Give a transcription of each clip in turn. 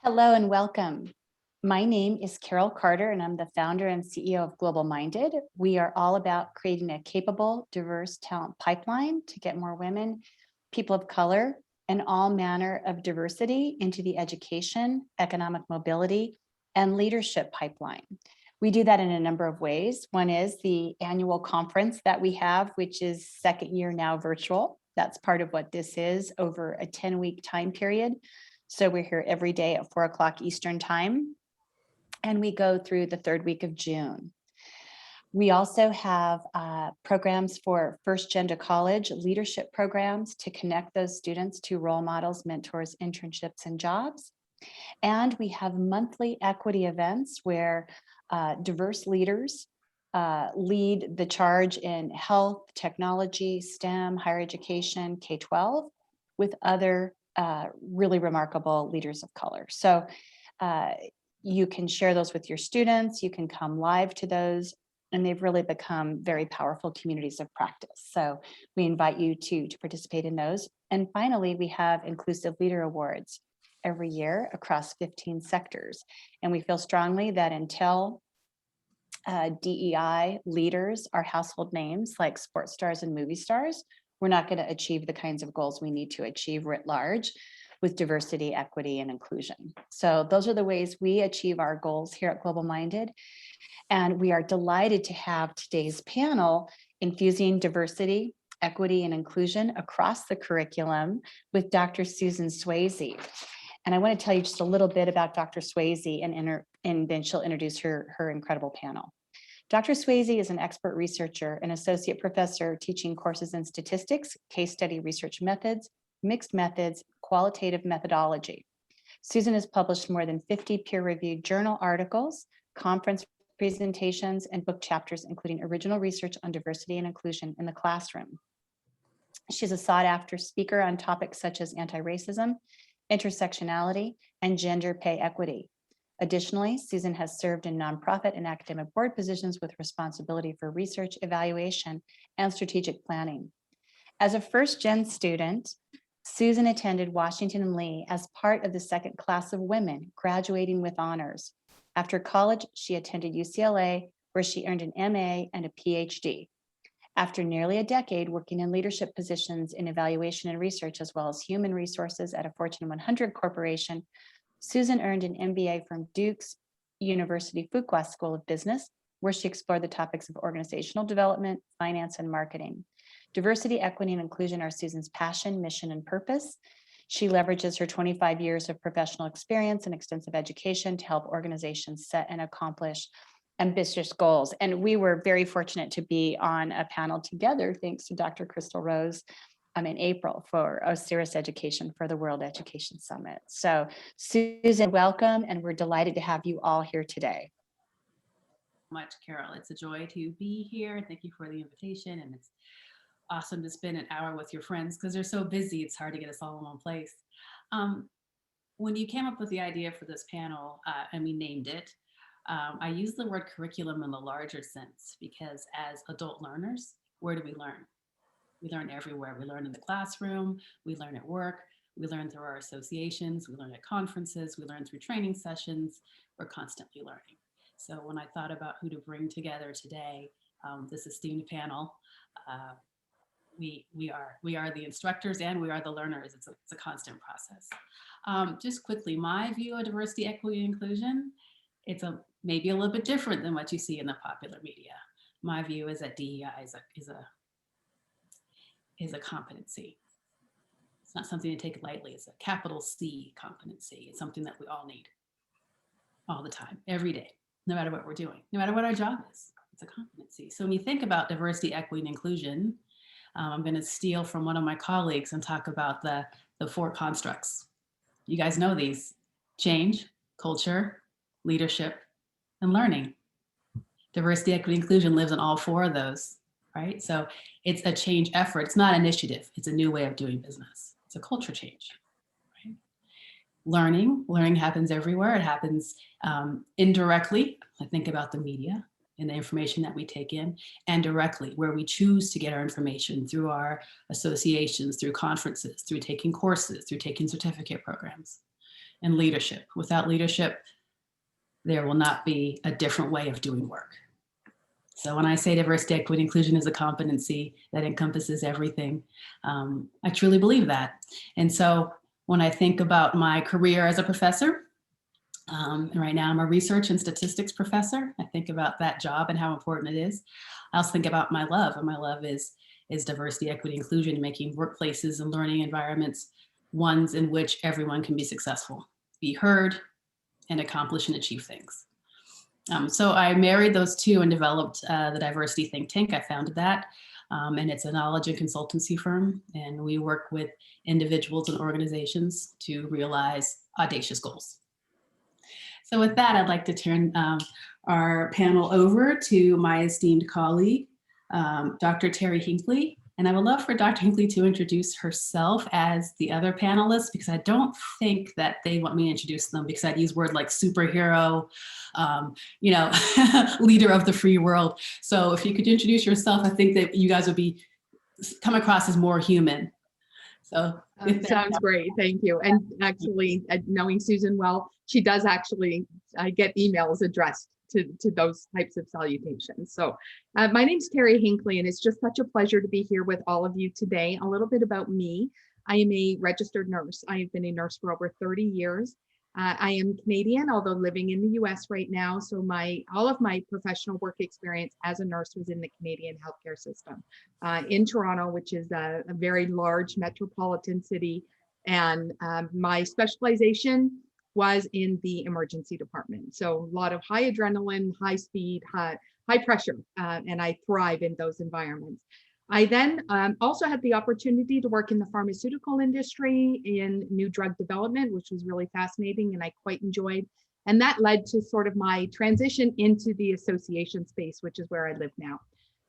Hello and welcome. My name is Carol Carter and I'm the founder and CEO of Global Minded. We are all about creating a capable, diverse talent pipeline to get more women, people of color, and all manner of diversity into the education, economic mobility, and leadership pipeline. We do that in a number of ways. One is the annual conference that we have, which is second year now virtual. That's part of what this is over a 10-week time period. So we're here every day at 4 o'clock Eastern time, and we go through the third week of June. We also have programs for first gen to college leadership programs to connect those students to role models, mentors, internships, and jobs. And we have monthly equity events where diverse leaders lead the charge in health, technology, STEM, higher education, K-12 with other really remarkable leaders of color. So you can share those with your students, you can come live to those, and they've really become very powerful communities of practice. So we invite you to participate in those. And finally, we have Inclusive Leader Awards every year across 15 sectors. And we feel strongly that until DEI leaders are household names like sports stars and movie stars, we're not going to achieve the kinds of goals we need to achieve writ large with diversity, equity, and inclusion. So those are the ways we achieve our goals here at Global Minded. And we are delighted to have today's panel, Infusing Diversity, Equity, and Inclusion across the curriculum with Dr. Susan Swayze. And I want to tell you just a little bit about Dr. Swayze and then she'll introduce her incredible panel. Dr. Swayze is an expert researcher and associate professor teaching courses in statistics, case study research methods, mixed methods, qualitative methodology. Susan has published more than 50 peer-reviewed journal articles, conference presentations, and book chapters, including original research on diversity and inclusion in the classroom. She's a sought-after speaker on topics such as anti-racism, intersectionality, and gender pay equity. Additionally, Susan has served in nonprofit and academic board positions with responsibility for research, evaluation, and strategic planning. As a first-gen student, Susan attended Washington and Lee as part of the second class of women graduating with honors. After college, she attended UCLA, where she earned an MA and a PhD. After nearly a decade working in leadership positions in evaluation and research, as well as human resources at a Fortune 100 corporation, Susan earned an MBA from Duke's University Fuqua School of Business, where she explored the topics of organizational development, finance, and marketing. Diversity, equity, and inclusion are Susan's passion, mission, and purpose. She leverages her 25 years of professional experience and extensive education to help organizations set and accomplish ambitious goals. And we were very fortunate to be on a panel together, thanks to Dr. Crystal Rose, in April for Osiris Education for the World Education Summit. So Susan, welcome, and we're delighted to have you all here today. Much, Carol. It's a joy to be here. Thank you for the invitation, and it's awesome to spend an hour with your friends because they're so busy. It's hard to get us all in one place. When you came up with the idea for this panel, and we named it, I used the word curriculum in the larger sense because as adult learners, where do we learn? We learn everywhere. We learn in the classroom, we learn at work, we learn through our associations, we learn at conferences, we learn through training sessions. We're constantly learning. So when I thought about who to bring together today, this esteemed panel, we are the instructors and we are the learners. It's a constant process. Just quickly, my view of diversity, equity, and inclusion, it's maybe a little bit different than what you see in the popular media. My view is that DEI is a competency. It's not something to take lightly. It's a capital C competency. It's something that we all need all the time, every day, no matter what we're doing, no matter what our job is. It's a competency. So when you think about diversity, equity, and inclusion, I'm going to steal from one of my colleagues and talk about the 4 constructs. You guys know these: change, culture, leadership, and learning. Diversity, equity, inclusion lives in all 4 of those. Right? So it's a change effort. It's not initiative. It's a new way of doing business. It's a culture change. Right? Learning happens everywhere. It happens indirectly. I think about the media and the information that we take in, and directly where we choose to get our information through our associations, through conferences, through taking courses, through taking certificate programs. and leadership. Without leadership, there will not be a different way of doing work. So when I say diversity, equity, inclusion is a competency that encompasses everything, I truly believe that. And so when I think about my career as a professor, and right now I'm a research and statistics professor, I think about that job and how important it is. I also think about my love, and my love is diversity, equity, inclusion, making workplaces and learning environments ones in which everyone can be successful, be heard, and accomplish and achieve things. So I married those two and developed the Diversity Think Tank. I founded that, and it's a knowledge and consultancy firm, and we work with individuals and organizations to realize audacious goals. So with that, I'd like to turn our panel over to my esteemed colleague, Dr. Terri Hinkley. And I would love for Dr. Hinkley to introduce herself as the other panelists, because I don't think that they want me to introduce them, because I'd use words like superhero, you know, leader of the free world. So if you could introduce yourself, I think that you guys would come across as more human. So sounds great. Thank you. And actually, knowing Susan well, she does actually get emails addressed to those types of salutations. So my name's Terri Hinkley, and it's just such a pleasure to be here with all of you today. A little bit about me. I am a registered nurse. I have been a nurse for over 30 years. I am Canadian, although living in the US right now. So all of my professional work experience as a nurse was in the Canadian healthcare system in Toronto, which is a very large metropolitan city. And my specialization was in the emergency department. So a lot of high adrenaline, high speed, high pressure, and I thrive in those environments. I then also had the opportunity to work in the pharmaceutical industry in new drug development, which was really fascinating and I quite enjoyed. And that led to sort of my transition into the association space, which is where I live now.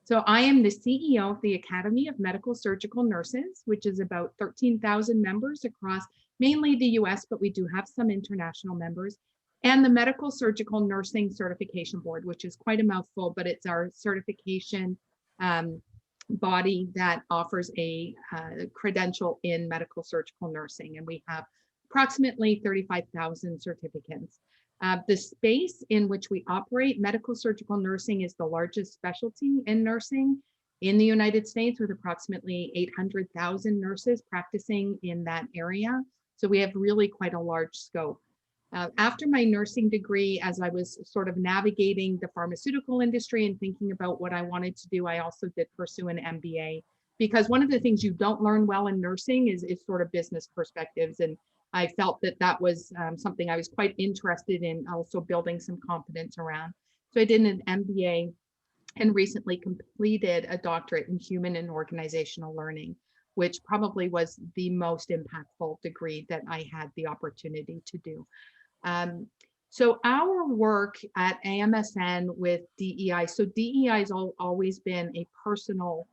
So I am the CEO of the Academy of Medical Surgical Nurses, which is about 13,000 members across mainly the US, but we do have some international members, and the Medical Surgical Nursing Certification Board, which is quite a mouthful, but it's our certification body that offers a credential in medical surgical nursing. And we have approximately 35,000 certificates. The space in which we operate, medical surgical nursing, is the largest specialty in nursing in the United States, with approximately 800,000 nurses practicing in that area. So we have really quite a large scope. After my nursing degree, as I was sort of navigating the pharmaceutical industry and thinking about what I wanted to do, I also did pursue an MBA, because one of the things you don't learn well in nursing is sort of business perspectives. And I felt that was something I was quite interested in, also building some competence around. So I did an MBA and recently completed a doctorate in human and organizational learning, which probably was the most impactful degree that I had the opportunity to do. So our work at AMSN with DEI, so DEI has always been a personal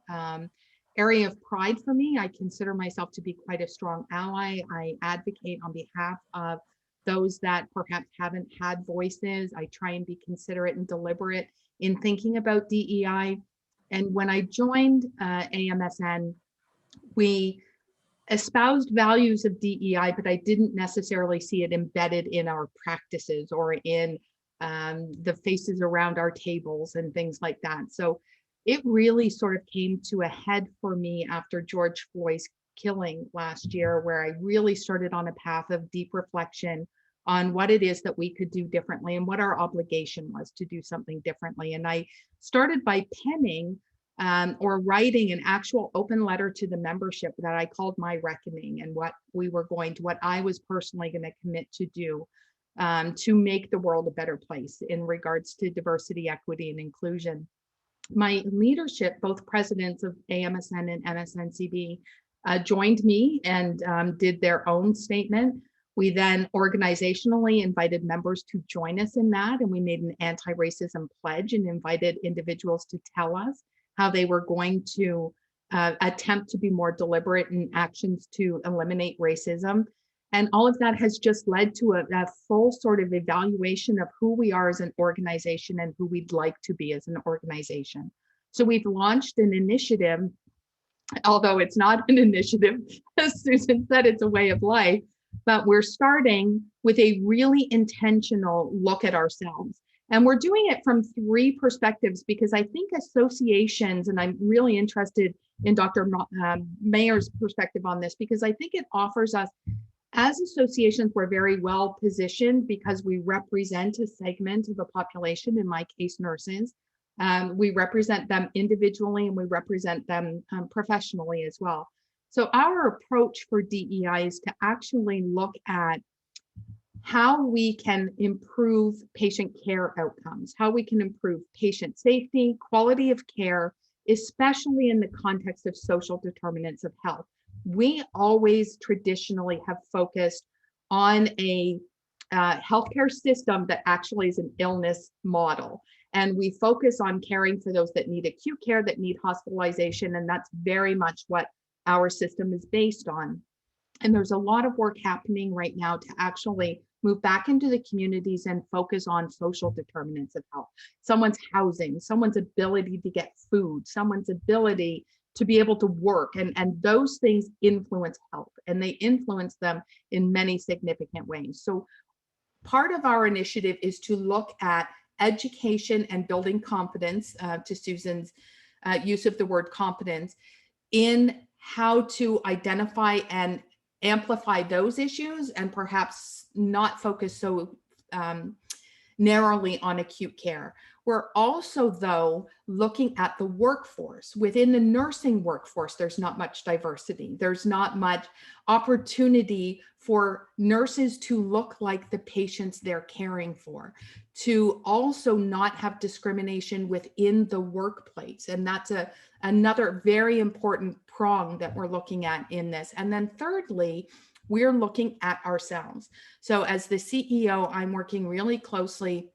area of pride for me. I consider myself to be quite a strong ally. I advocate on behalf of those that perhaps haven't had voices. I try and be considerate and deliberate in thinking about DEI. And when I joined AMSN, we espoused values of DEI, but I didn't necessarily see it embedded in our practices or in the faces around our tables and things like that. So it really sort of came to a head for me after George Floyd's killing last year, where I really started on a path of deep reflection on what it is that we could do differently and what our obligation was to do something differently. And I started by penning or writing an actual open letter to the membership that I called My Reckoning, and what I was personally going to commit to do to make the world a better place in regards to diversity, equity, and inclusion. My leadership, both presidents of AMSN and MSNCB, joined me and did their own statement. We then organizationally invited members to join us in that, and we made an anti-racism pledge and invited individuals to tell us how they were going to attempt to be more deliberate in actions to eliminate racism. And all of that has just led to a full sort of evaluation of who we are as an organization and who we'd like to be as an organization. So we've launched an initiative, although it's not an initiative, as Susan said, it's a way of life. but we're starting with a really intentional look at ourselves. And we're doing it from 3 perspectives because I think associations, and I'm really interested in Dr. Meyers' perspective on this, because I think it offers us, as associations, we're very well positioned because we represent a segment of the population, in my case, nurses. We represent them individually and we represent them professionally as well. So our approach for DEI is to actually look at how we can improve patient care outcomes, how we can improve patient safety, quality of care, especially in the context of social determinants of health. We always traditionally have focused on a healthcare system that actually is an illness model. And we focus on caring for those that need acute care, that need hospitalization, and that's very much what our system is based on. And there's a lot of work happening right now to actually move back into the communities and focus on social determinants of health. Someone's housing, someone's ability to get food, someone's ability to be able to work. And those things influence health, and they influence them in many significant ways. So part of our initiative is to look at education and building competence, to Susan's use of the word competence, in how to identify and amplify those issues and perhaps not focus so narrowly on acute care. We're also, though, looking at the workforce. Within the nursing workforce, there's not much diversity. There's not much opportunity for nurses to look like the patients they're caring for, to also not have discrimination within the workplace. And that's another very important prong that we're looking at in this. And then thirdly, we're looking at ourselves. So as the CEO, I'm working really closely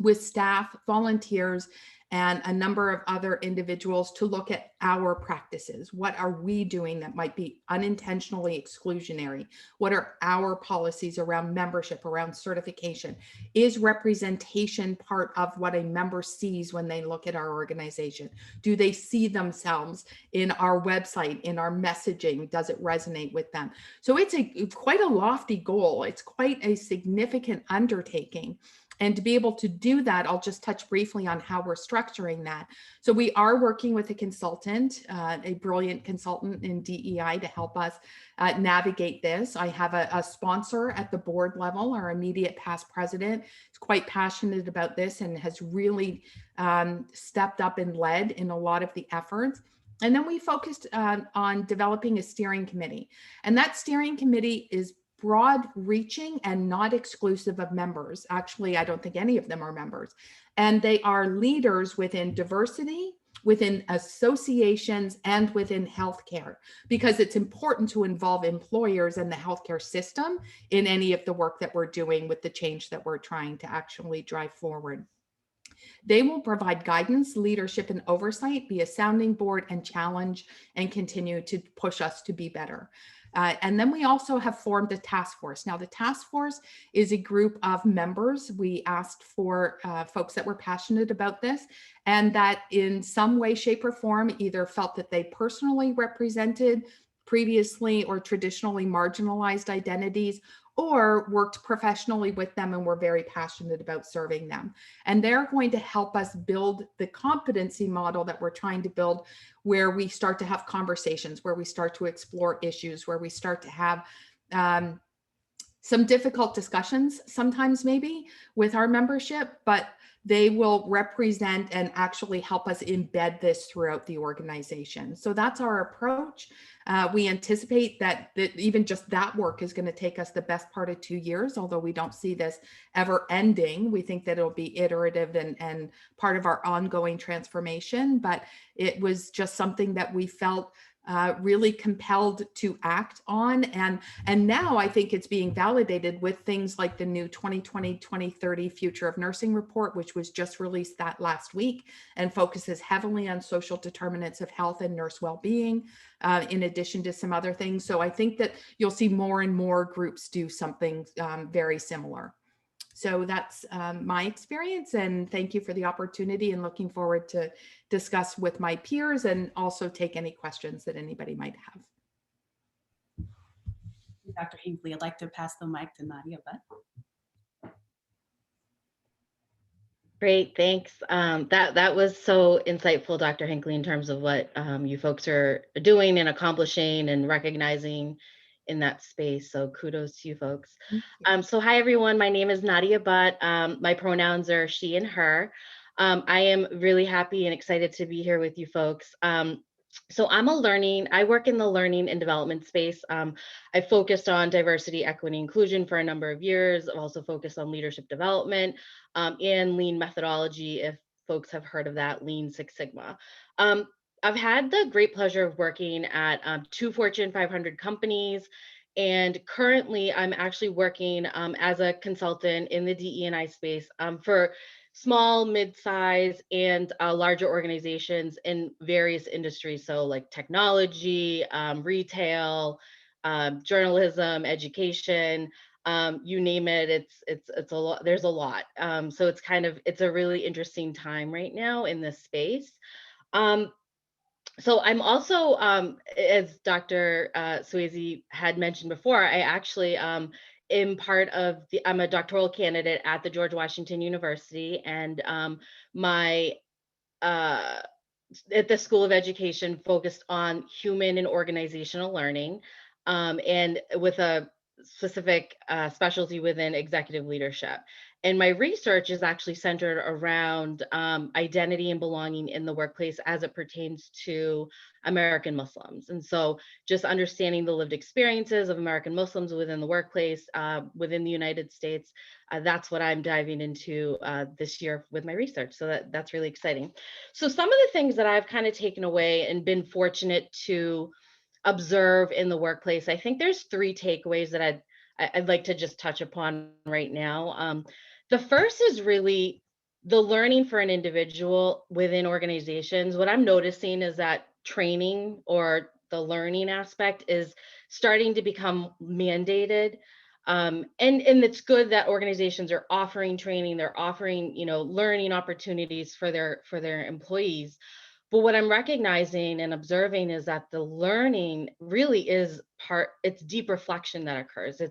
with staff, volunteers, and a number of other individuals to look at our practices. What are we doing that might be unintentionally exclusionary? What are our policies around membership, around certification? Is representation part of what a member sees when they look at our organization? Do they see themselves in our website, in our messaging? Does it resonate with them? So it's quite a lofty goal. It's quite a significant undertaking. And to be able to do that, I'll just touch briefly on how we're structuring that. So we are working with a consultant, a brilliant consultant in DEI, to help us navigate this. I have a sponsor at the board level, our immediate past president. Is quite passionate about this and has really stepped up and led in a lot of the efforts. And then we focused on developing a steering committee. And that steering committee is broad reaching and not exclusive of members. Actually, I don't think any of them are members. And they are leaders within diversity, within associations, and within healthcare, because it's important to involve employers and the healthcare system in any of the work that we're doing with the change that we're trying to actually drive forward. They will provide guidance, leadership, and oversight, be a sounding board and challenge, and continue to push us to be better. And then we also have formed a task force. Now, the task force is a group of members. We asked for folks that were passionate about this and that in some way, shape, or form either felt that they personally represented previously or traditionally marginalized identities, or worked professionally with them and were very passionate about serving them. And they're going to help us build the competency model that we're trying to build, where we start to have conversations, where we start to explore issues, where we start to have some difficult discussions, sometimes maybe with our membership, but they will represent and actually help us embed this throughout the organization. So that's our approach. We anticipate that even just that work is going to take us the best part of 2 years, although we don't see this ever ending. We think that it'll be iterative and part of our ongoing transformation, but it was just something that we felt really compelled to act on. And now I think it's being validated with things like the new 2020-2030 Future of Nursing Report, which was just released that last week and focuses heavily on social determinants of health and nurse well-being, in addition to some other things. So I think that you'll see more and more groups do something very similar. So that's my experience, and thank you for the opportunity, and looking forward to discuss with my peers and also take any questions that anybody might have. Dr. Hinkley. I'd like to pass the mic to Nadia, but Great, thanks. That was so insightful, Dr. Hinkley, in terms of what you folks are doing and accomplishing and recognizing in that space. So kudos to you folks. So hi, everyone. My name is Nadia Butt. My pronouns are she and her. I am really happy and excited to be here with you folks. So I work in the learning and development space. I focused on diversity, equity, inclusion for a number of years. I've also focused on leadership development and lean methodology, if folks have heard of that, Lean Six Sigma. I've had the great pleasure of working at 2 Fortune 500 companies. And currently I'm actually working as a consultant in the DE&I space for small, mid-size, and larger organizations in various industries. So like technology, retail, journalism, education, you name it, it's a lot, there's a lot. So it's a really interesting time right now in this space. So I'm also, as Dr. Swayze had mentioned before, I actually am I'm a doctoral candidate at the George Washington University, and my at the School of Education focused on human and organizational learning, and with a specific specialty within executive leadership. And my research is actually centered around identity and belonging in the workplace as it pertains to American Muslims. And so just understanding the lived experiences of American Muslims within the workplace, within the United States, that's what I'm diving into this year with my research. So that's really exciting. So some of the things that I've kind of taken away and been fortunate to observe in the workplace, I think there's 3 takeaways that I'd like to just touch upon right now. The first is really the learning for an individual within organizations. What I'm noticing is that training or the learning aspect is starting to become mandated. And it's good that organizations are offering training, they're offering, learning opportunities for their employees. But what I'm recognizing and observing is that the learning really is it's deep reflection that occurs.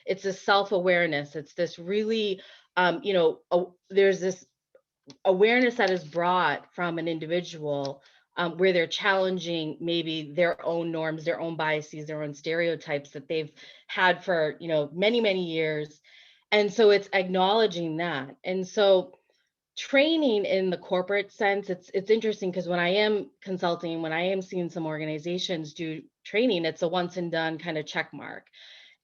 It's a self-awareness. It's this really, there's this awareness that is brought from an individual where they're challenging maybe their own norms, their own biases, their own stereotypes that they've had for, many, many years. And so it's acknowledging that. And so training in the corporate sense, it's interesting because when I am consulting, when I am seeing some organizations do training, it's a once and done kind of check mark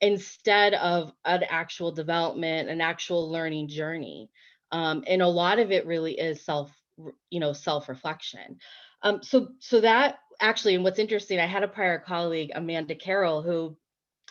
instead of an actual development, an actual learning journey. And a lot of it really is self-reflection. So that actually, and what's interesting, I had a prior colleague, Amanda Carroll, who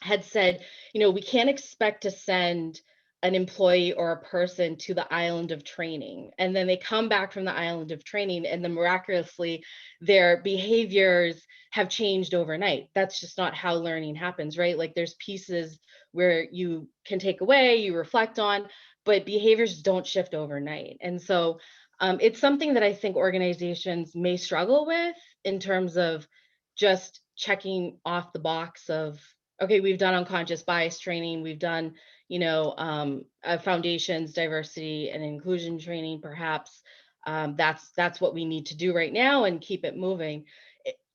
had said, we can't expect to send an employee or a person to the island of training. And then they come back from the island of training and then miraculously their behaviors have changed overnight. That's just not how learning happens, right? Like there's pieces where you can take away, you reflect on, but behaviors don't shift overnight. And so it's something that I think organizations may struggle with in terms of just checking off the box of, okay, we've done unconscious bias training, we've done, foundations, diversity and inclusion training, perhaps. That's what we need to do right now and keep it moving.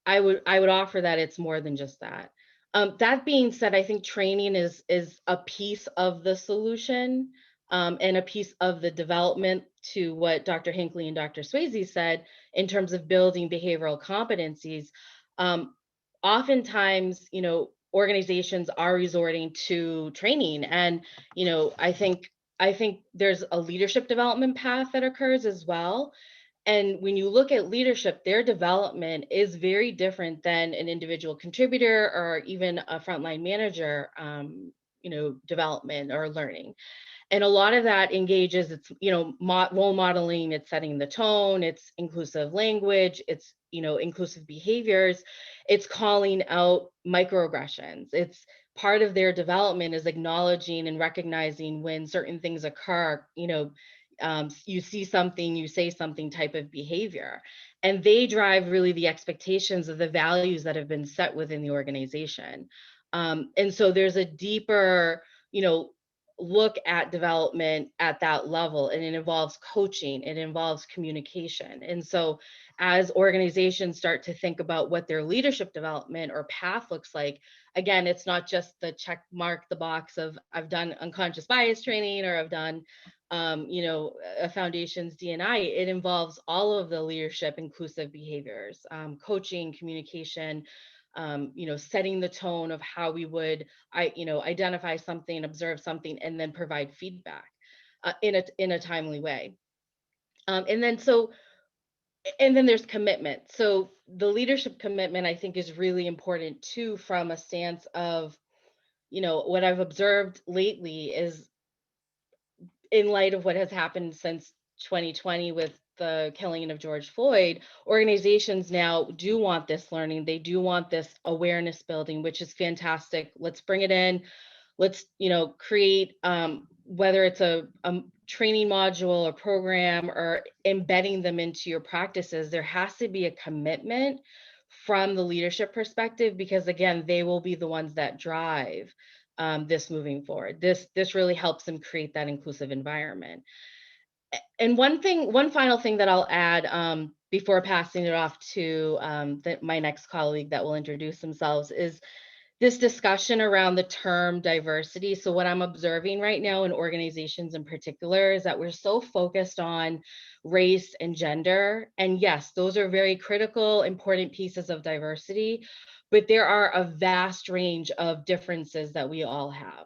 I would offer that it's more than just that. That being said, I think training is a piece of the solution and a piece of the development to what Dr. Hinkley and Dr. Swayze said in terms of building behavioral competencies. Oftentimes, organizations are resorting to training, and I think there's a leadership development path that occurs as well. And when you look at leadership, their development is very different than an individual contributor or even a frontline manager, development or learning. And a lot of that engages, it's, role modeling, it's setting the tone, it's inclusive language, it's, inclusive behaviors, it's calling out microaggressions. It's part of their development is acknowledging and recognizing when certain things occur, you see something, you say something type of behavior. And they drive really the expectations of the values that have been set within the organization. And so there's a deeper, look at development at that level, and it involves coaching, it involves communication. And so as organizations start to think about what their leadership development or path looks like, again, it's not just the check mark the box of I've done unconscious bias training, or I've done a foundation's D&I. It involves all of the leadership inclusive behaviors, coaching, communication, setting the tone of how we would identify something, observe something, and then provide feedback in a timely way. And then there's commitment. So the leadership commitment, I think, is really important too, from a stance of, what I've observed lately is, in light of what has happened since 2020 with the killing of George Floyd, organizations now do want this learning. They do want this awareness building, which is fantastic. Let's bring it in. Let's, create, whether it's a training module or program, or embedding them into your practices, there has to be a commitment from the leadership perspective, because again, they will be the ones that drive this moving forward. This really helps them create that inclusive environment. And one final thing that I'll add before passing it off to my next colleague that will introduce themselves is this discussion around the term diversity. So what I'm observing right now in organizations in particular is that we're so focused on race and gender. And yes, those are very critical, important pieces of diversity, but there are a vast range of differences that we all have.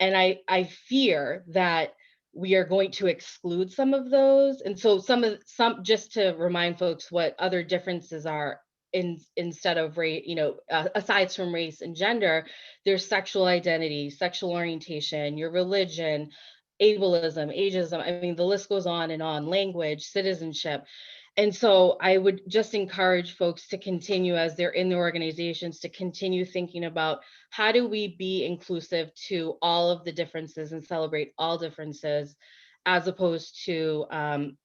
And I fear that we are going to exclude some of those. And so just to remind folks what other differences are, instead of race, aside from race and gender, there's sexual identity, sexual orientation, your religion, ableism, ageism. I mean, the list goes on and on, language, citizenship. And so I would just encourage folks to continue, as they're in the organizations, to continue thinking about how do we be inclusive to all of the differences and celebrate all differences, as opposed to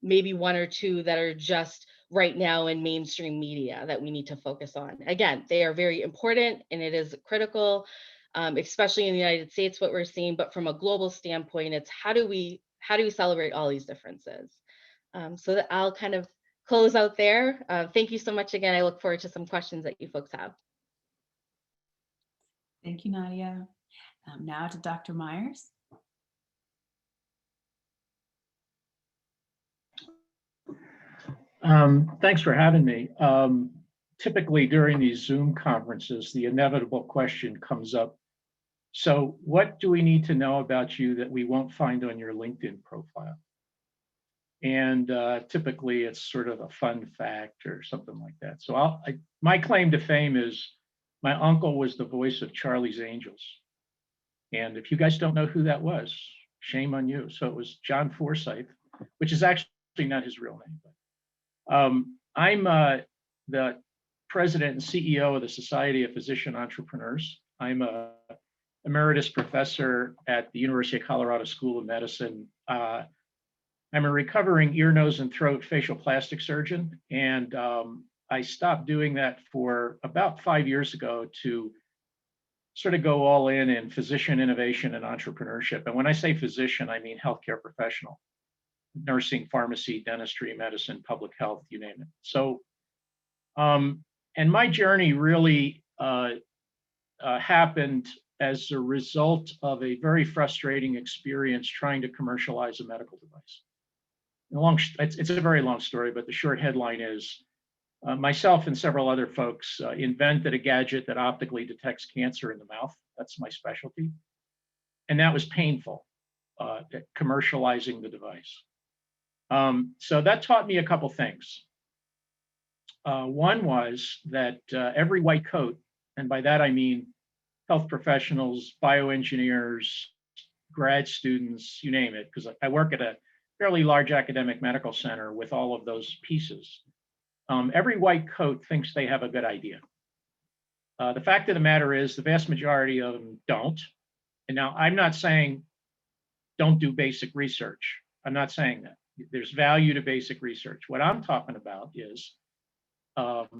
maybe one or two that are just right now in mainstream media that we need to focus on. Again, they are very important and it is critical, especially in the United States, what we're seeing, but from a global standpoint, it's how do we celebrate all these differences? So that I'll kind of close out there. Thank you so much again. I look forward to some questions that you folks have. Thank you, Nadia. Now to Dr. Meyers. Thanks for having me. Typically during these Zoom conferences, the inevitable question comes up. So what do we need to know about you that we won't find on your LinkedIn profile? And typically it's sort of a fun fact or something like that. So my claim to fame is my uncle was the voice of Charlie's Angels. And if you guys don't know who that was, shame on you. So it was John Forsythe, which is actually not his real name. But I'm the president and CEO of the Society of Physician Entrepreneurs. I'm a emeritus professor at the University of Colorado School of Medicine. I'm a recovering ear, nose, and throat facial plastic surgeon. And I stopped doing that for about 5 years ago to sort of go all in physician innovation and entrepreneurship. And when I say physician, I mean healthcare professional, nursing, pharmacy, dentistry, medicine, public health, you name it. So, and my journey really happened as a result of a very frustrating experience trying to commercialize a medical device. It's a very long story, but the short headline is myself and several other folks invented a gadget that optically detects cancer in the mouth. That's my specialty. And that was painful, commercializing the device. So that taught me a couple things. One was that every white coat, and by that I mean health professionals, bioengineers, grad students, you name it, because I work at a fairly large academic medical center with all of those pieces. Every white coat thinks they have a good idea. The fact of the matter is the vast majority of them don't. And now I'm not saying don't do basic research. I'm not saying that. There's value to basic research. What I'm talking about is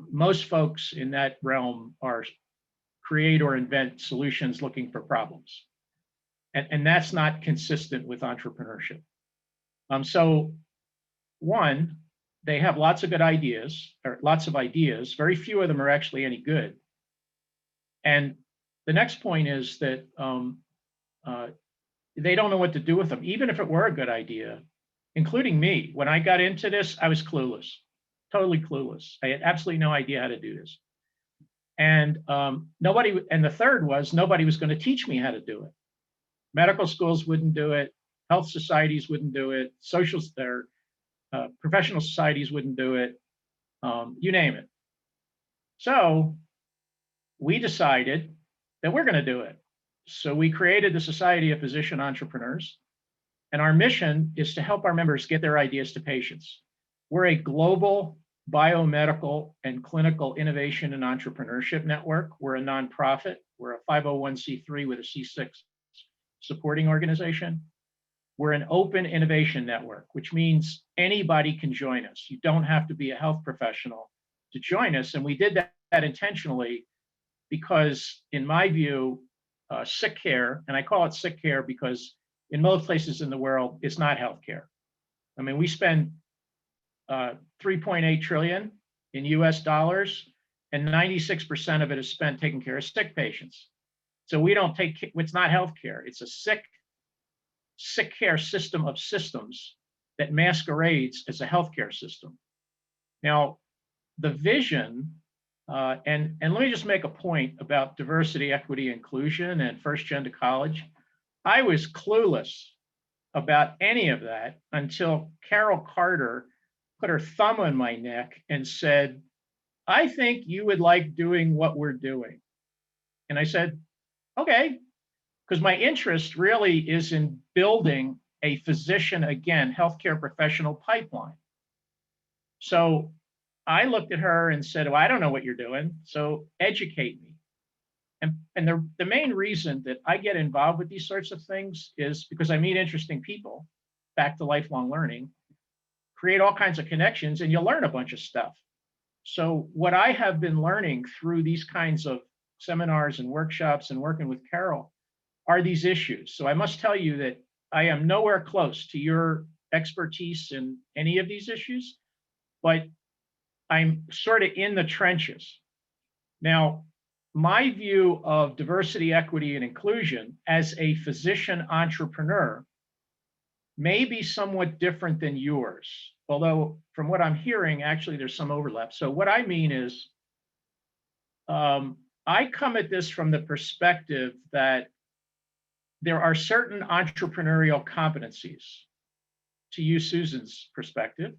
most folks in that realm are create or invent solutions looking for problems. And that's not consistent with entrepreneurship. So one, they have lots of good ideas, or lots of ideas. Very few of them are actually any good. And the next point is that they don't know what to do with them, even if it were a good idea, including me. When I got into this, I was clueless, totally clueless. I had absolutely no idea how to do this. And the third was nobody was going to teach me how to do it. Medical schools wouldn't do it. Health societies wouldn't do it. Professional societies wouldn't do it. You name it. So we decided that we're going to do it. So we created the Society of Physician Entrepreneurs. And our mission is to help our members get their ideas to patients. We're a global biomedical and clinical innovation and entrepreneurship network. We're a nonprofit. We're a 501c3 with a C6 supporting organization. We're an open innovation network, which means anybody can join us. You don't have to be a health professional to join us. And we did that intentionally because, in my view, sick care, and I call it sick care because in most places in the world, it's not healthcare. I mean, we spend 3.8 trillion in US dollars, and 96% of it is spent taking care of sick patients. So we don't it's not healthcare. It's a sick care system of systems that masquerades as a healthcare system. Now, the vision, and let me just make a point about diversity, equity, inclusion, and first gen to college. I was clueless about any of that until Carol Carter put her thumb on my neck and said, I think you would like doing what we're doing. And I said, okay, because my interest really is in building a physician, again, healthcare professional pipeline. So I looked at her and said, well, I don't know what you're doing, so educate me. And the main reason that I get involved with these sorts of things is because I meet interesting people, back to lifelong learning, create all kinds of connections, and you learn a bunch of stuff. So what I have been learning through these kinds of seminars and workshops and working with Carol are these issues. So I must tell you that I am nowhere close to your expertise in any of these issues, but I'm sort of in the trenches. Now, my view of diversity, equity, and inclusion as a physician entrepreneur may be somewhat different than yours, although from what I'm hearing, actually there's some overlap. So what I mean is, I come at this from the perspective that there are certain entrepreneurial competencies, to use Susan's perspective.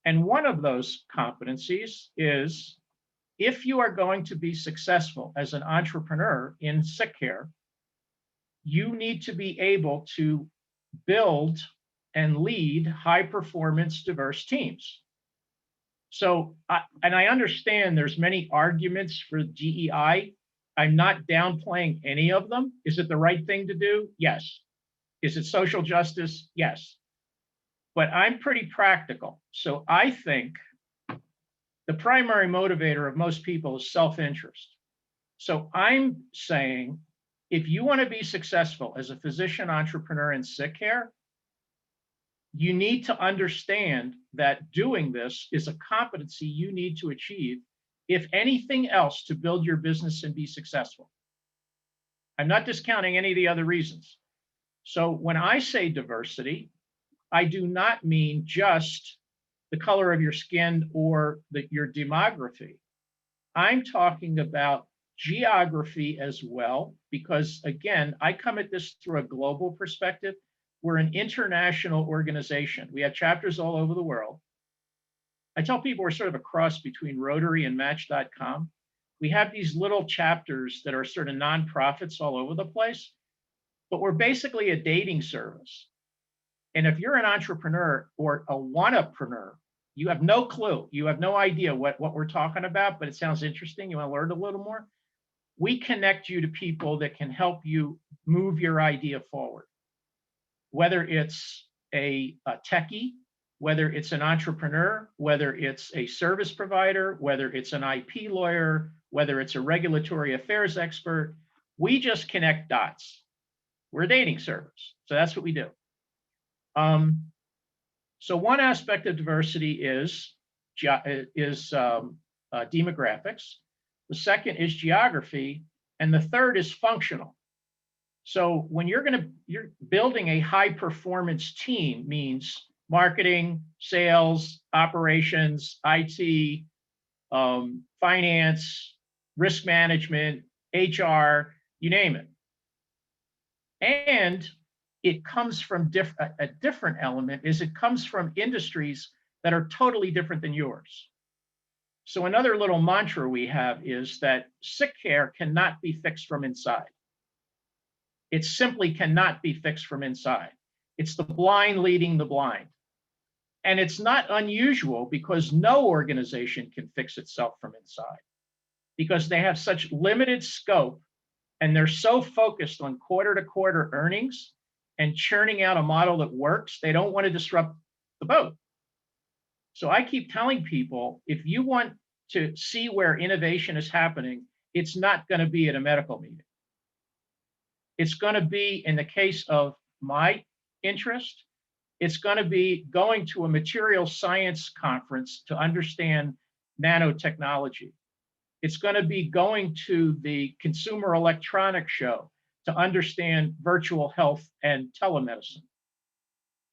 And one of those competencies is, if you are going to be successful as an entrepreneur in sick care, you need to be able to build and lead high performance diverse teams. So, I understand there's many arguments for DEI. I'm not downplaying any of them. Is it the right thing to do? Yes. Is it social justice? Yes. But I'm pretty practical. So I think the primary motivator of most people is self-interest. So I'm saying, if you want to be successful as a physician entrepreneur in sick care, you need to understand that doing this is a competency you need to achieve, if anything else, to build your business and be successful. I'm not discounting any of the other reasons. So when I say diversity, I do not mean just the color of your skin or your demography. I'm talking about geography as well, because again, I come at this through a global perspective. We're an international organization. We have chapters all over the world. I tell people we're sort of a cross between Rotary and Match.com. We have these little chapters that are sort of nonprofits all over the place, but we're basically a dating service. And if you're an entrepreneur or a wannapreneur, you have no clue, you have no idea what we're talking about, but it sounds interesting, you want to learn a little more, we connect you to people that can help you move your idea forward. Whether it's a techie whether it's an entrepreneur, whether it's a service provider, whether it's an IP lawyer, whether it's a regulatory affairs expert. We just connect dots. We're a dating service, so that's what we do. So one aspect of diversity is demographics. The second is geography, and the third is functional. So when you're building a high performance team, means marketing, sales, operations, IT, finance, risk management, HR, you name it. And it comes from a different element is it comes from industries that are totally different than yours. So another little mantra we have is that sick care cannot be fixed from inside. It simply cannot be fixed from inside. It's the blind leading the blind. And it's not unusual because no organization can fix itself from inside because they have such limited scope and they're so focused on quarter to quarter earnings and churning out a model that works, they don't want to disrupt the boat. So I keep telling people, if you want to see where innovation is happening, it's not going to be at a medical meeting. It's going to be, in the case of my interest, it's going to be going to a material science conference to understand nanotechnology. It's going to be going to the Consumer Electronics Show to understand virtual health and telemedicine.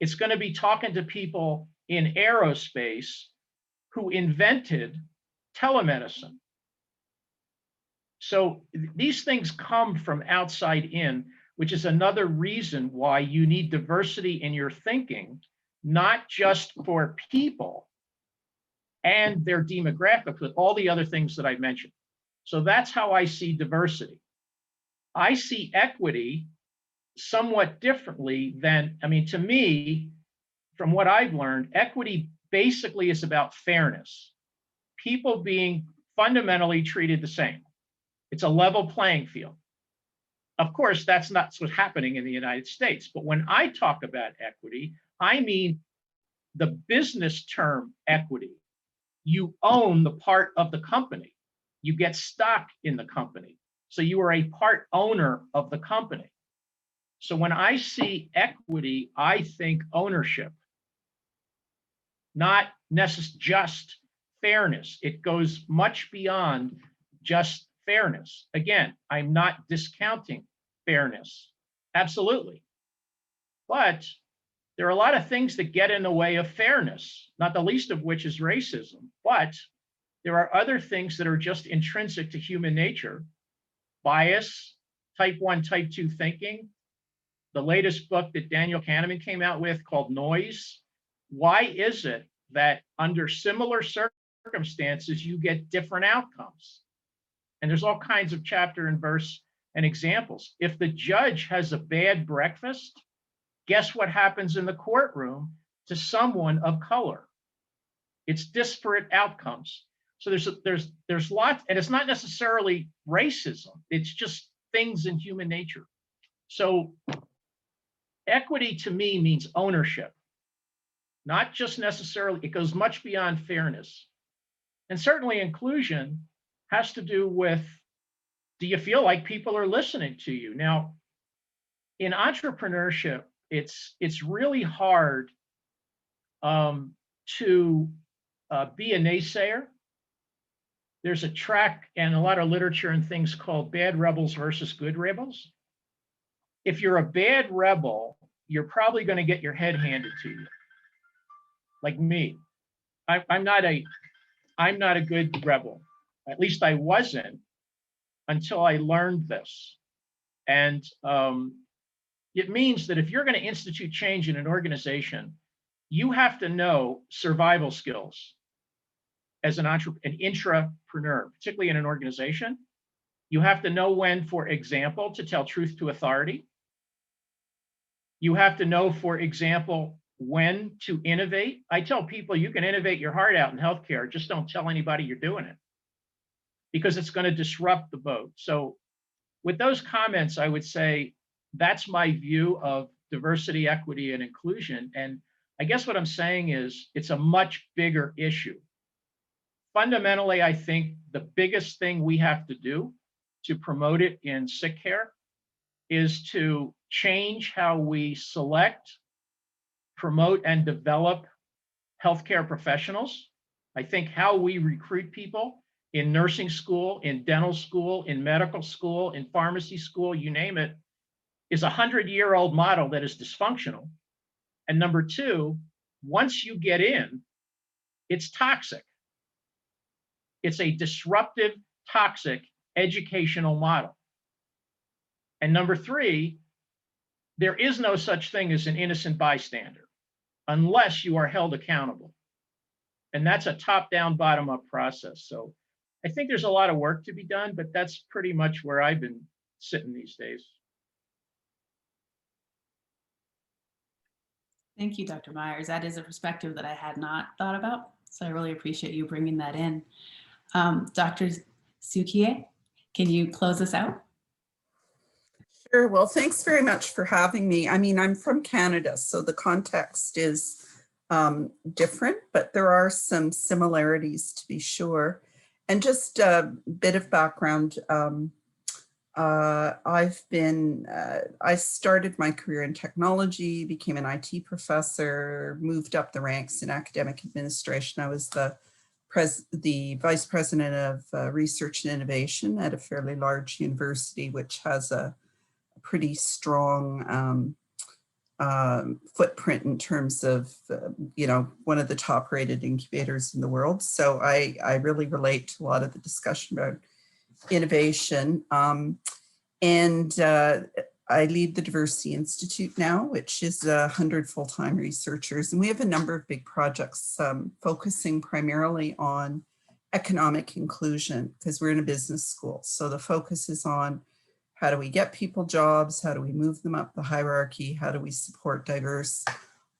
It's going to be talking to people in aerospace who invented telemedicine. So these things come from outside in, which is another reason why you need diversity in your thinking, not just for people and their demographics, but all the other things that I mentioned. So that's how I see diversity. I see equity somewhat differently than, to me, from what I've learned, equity basically is about fairness. People being fundamentally treated the same. It's a level playing field. Of course, that's not what's happening in the United States. But when I talk about equity, I mean the business term equity. You own the part of the company. You get stock in the company. So you are a part owner of the company. So when I see equity, I think ownership, not necessarily just fairness. It goes much beyond just fairness. Again, I'm not discounting fairness. Absolutely. But there are a lot of things that get in the way of fairness, not the least of which is racism. But there are other things that are just intrinsic to human nature. Bias, type 1, type 2 thinking. The latest book that Daniel Kahneman came out with called Noise. Why is it that under similar circumstances, you get different outcomes? And there's all kinds of chapter and verse and examples. If the judge has a bad breakfast, guess what happens in the courtroom to someone of color? It's disparate outcomes. So there's lots, and it's not necessarily racism. It's just things in human nature. So equity to me means ownership, not just necessarily, it goes much beyond fairness. And certainly inclusion has to do with, do you feel like people are listening to you? Now, in entrepreneurship, it's really hard to be a naysayer. There's a track and a lot of literature and things called bad rebels versus good rebels. If you're a bad rebel, you're probably going to get your head handed to you. Like me, I'm not a good rebel. At least I wasn't until I learned this. And it means that if you're going to institute change in an organization, you have to know survival skills as an intrapreneur, particularly in an organization. You have to know when, for example, to tell truth to authority. You have to know, for example, when to innovate. I tell people you can innovate your heart out in healthcare, just don't tell anybody you're doing it, because it's going to disrupt the boat. So with those comments, I would say that's my view of diversity, equity, and inclusion. And I guess what I'm saying is it's a much bigger issue. Fundamentally, I think the biggest thing we have to do to promote it in sick care is to change how we select, promote, and develop healthcare professionals. I think how we recruit people in nursing school, in dental school, in medical school, in pharmacy school, you name it, is a 100-year-old model that is dysfunctional. And number two, once you get in, it's toxic. It's a disruptive, toxic educational model. And number three, there is no such thing as an innocent bystander unless you are held accountable. And that's a top-down, bottom-up process. So I think there's a lot of work to be done, but that's pretty much where I've been sitting these days. Thank you, Dr. Meyers. That is a perspective that I had not thought about. So I really appreciate you bringing that in. Dr. Cukier, can you close us out? Sure. Well, thanks very much for having me. I mean, I'm from Canada, so the context is different, but there are some similarities to be sure. And just a bit of background. I started my career in technology, became an IT professor, moved up the ranks in academic administration. I was the vice president of research and innovation at a fairly large university, which has a pretty strong footprint in terms of, one of the top rated incubators in the world. So I really relate to a lot of the discussion about innovation. I lead the Diversity Institute now, which is 100 full-time researchers. And we have a number of big projects focusing primarily on economic inclusion because we're in a business school. So the focus is on how do we get people jobs? How do we move them up the hierarchy? How do we support diverse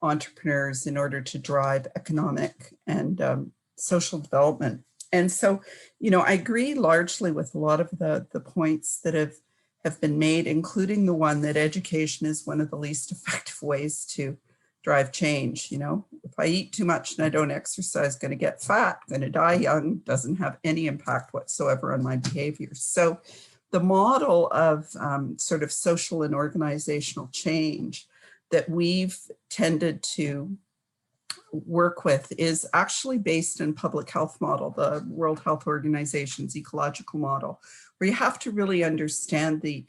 entrepreneurs in order to drive economic and social development? And so, I agree largely with a lot of the points that have been made, including the one that education is one of the least effective ways to drive change. If I eat too much and I don't exercise, going to get fat, going to die young, doesn't have any impact whatsoever on my behavior. So the model of sort of social and organizational change that we've tended to work with is actually based in public health model, the World Health Organization's ecological model, where you have to really understand the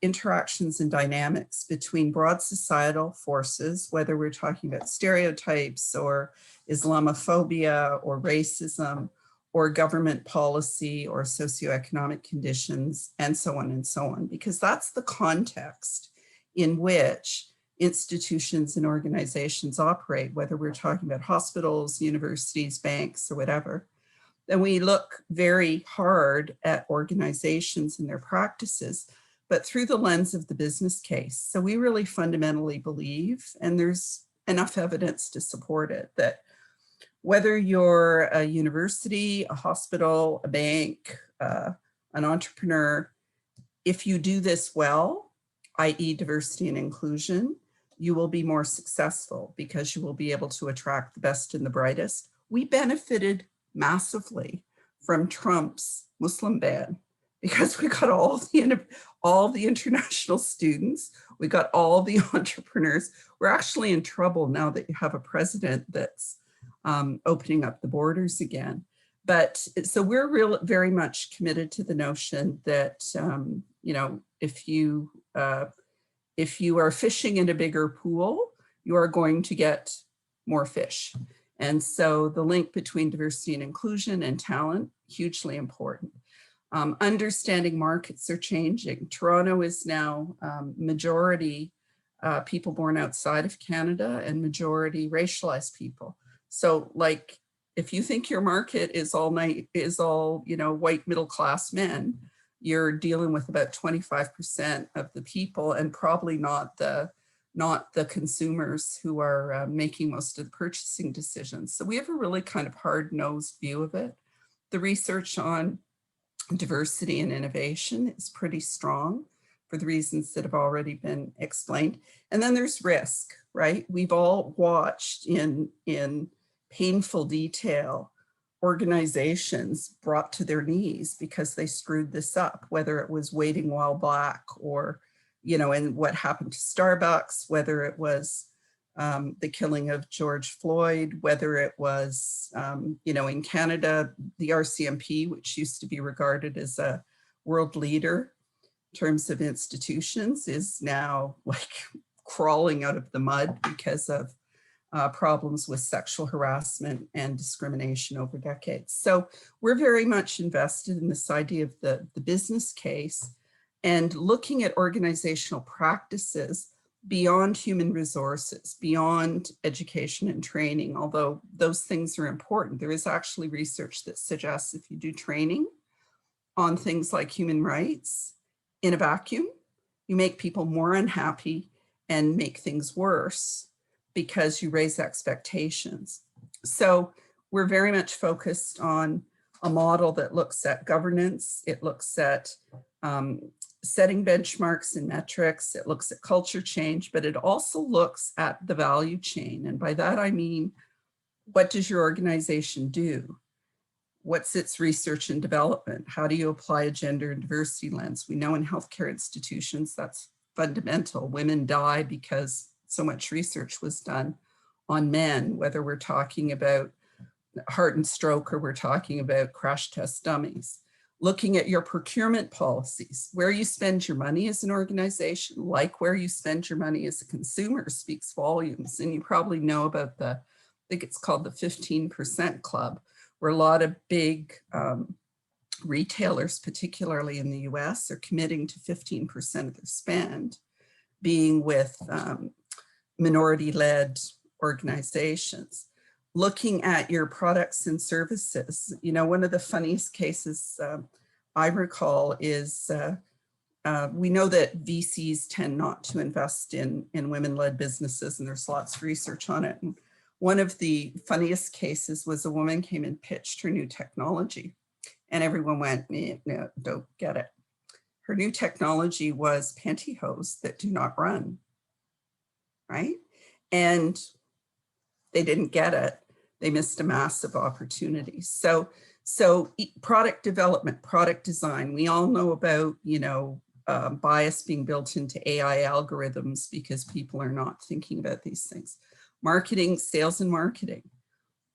interactions and dynamics between broad societal forces, whether we're talking about stereotypes or Islamophobia or racism or government policy or socioeconomic conditions, and so on, because that's the context in which institutions and organizations operate, whether we're talking about hospitals, universities, banks, or whatever. Then we look very hard at organizations and their practices, but through the lens of the business case. So we really fundamentally believe, and there's enough evidence to support it, that whether you're a university, a hospital, a bank, an entrepreneur, if you do this well, i.e. diversity and inclusion, you will be more successful because you will be able to attract the best and the brightest. We benefited massively from Trump's Muslim ban because we got all the international students, we got all the entrepreneurs. We're actually in trouble now that you have a president that's opening up the borders again. But so we're very much committed to the notion that, if you are fishing in a bigger pool, you are going to get more fish. And so the link between diversity and inclusion and talent, hugely important. Understanding markets are changing. Toronto is now majority people born outside of Canada and majority racialized people. So like, if you think your market is all white middle-class men, you're dealing with about 25% of the people and probably not the consumers who are making most of the purchasing decisions. So we have a really kind of hard-nosed view of it. The research on diversity and innovation is pretty strong for the reasons that have already been explained. And then there's risk, right? We've all watched in painful detail organizations brought to their knees because they screwed this up, whether it was waiting while black or, you know, and what happened to Starbucks, whether it was the killing of George Floyd, whether it was, you know, in Canada, the RCMP, which used to be regarded as a world leader in terms of institutions, is now like crawling out of the mud because of problems with sexual harassment and discrimination over decades. So we're very much invested in this idea of the business case and looking at organizational practices beyond human resources, beyond education and training, although those things are important. There is actually research that suggests if you do training on things like human rights in a vacuum, you make people more unhappy and make things worse because you raise expectations. So we're very much focused on a model that looks at governance. It looks at setting benchmarks and metrics. It looks at culture change, but it also looks at the value chain. And by that, I mean, what does your organization do? What's its research and development? How do you apply a gender and diversity lens? We know in healthcare institutions, that's fundamental. Women die because so much research was done on men, whether we're talking about heart and stroke or we're talking about crash test dummies. Looking at your procurement policies, where you spend your money as an organization, like where you spend your money as a consumer, speaks volumes. And you probably know about the, I think it's called the 15% club, where a lot of big retailers, particularly in the US, are committing to 15% of their spend being with minority-led organizations. Looking at your products and services, you know, one of the funniest cases I recall is we know that VCs tend not to invest in women-led businesses, and there's lots of research on it. And one of the funniest cases was a woman came and pitched her new technology, and everyone went, no, don't get it. Her new technology was pantyhose that do not run, right? And they didn't get it. They missed a massive opportunity. So product development, product design, we all know about, you know, bias being built into AI algorithms because people are not thinking about these things. Marketing, sales and marketing.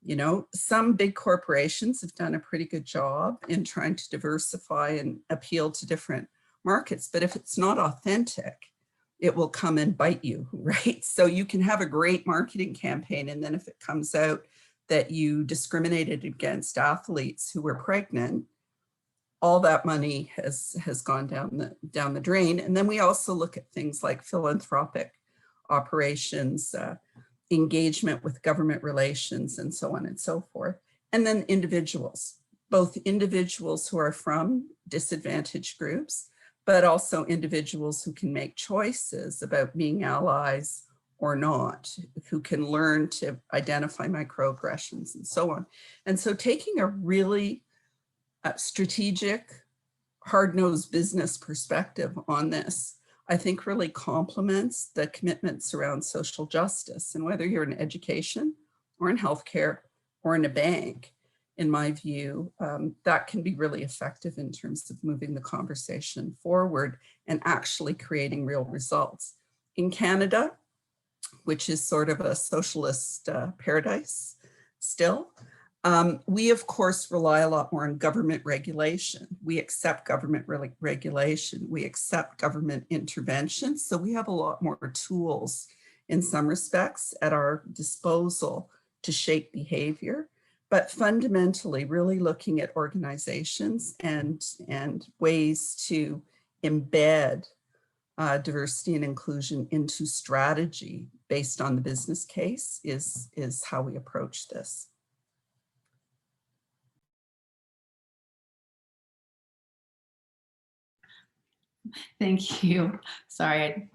You know, some big corporations have done a pretty good job in trying to diversify and appeal to different markets, but if it's not authentic, it will come and bite you, right? So you can have a great marketing campaign, and then if it comes out that you discriminated against athletes who were pregnant, all that money has gone down the drain. And then we also look at things like philanthropic operations, engagement with government relations, and so on and so forth. And then individuals, both individuals who are from disadvantaged groups, but also individuals who can make choices about being allies or not, who can learn to identify microaggressions and so on. And so taking a really strategic, hard-nosed business perspective on this, I think really complements the commitments around social justice. And whether you're in education or in healthcare or in a bank, in my view, that can be really effective in terms of moving the conversation forward and actually creating real results. In Canada, which is sort of a socialist paradise still, we of course rely a lot more on government regulation. We accept government regulation. We accept government intervention. So we have a lot more tools in some respects at our disposal to shape behavior, but fundamentally really looking at organizations and ways to embed diversity and inclusion into strategy based on the business case is how we approach this. Thank you. Sorry,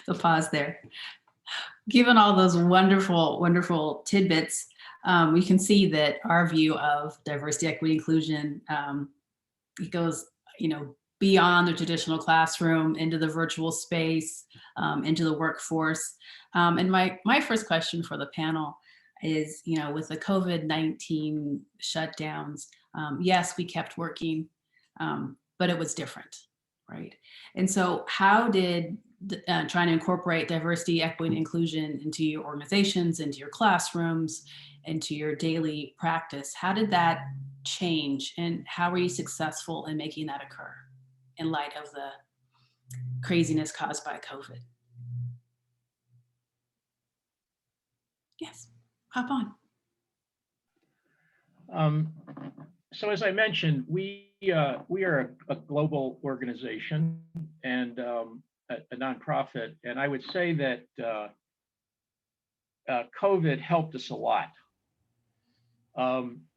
the pause there. Given all those wonderful, wonderful tidbits, we can see that our view of diversity, equity, inclusion, it goes, you know, beyond the traditional classroom into the virtual space, into the workforce. And my first question for the panel is, with the COVID-19 shutdowns, yes, we kept working, but it was different, right? And so how did trying to incorporate diversity, equity, and inclusion into your organizations, into your classrooms, into your daily practice, how did that change, and how were you successful in making that occur in light of the craziness caused by COVID? Yes, hop on. So as I mentioned, we are a global organization and a nonprofit, and I would say that COVID helped us a lot.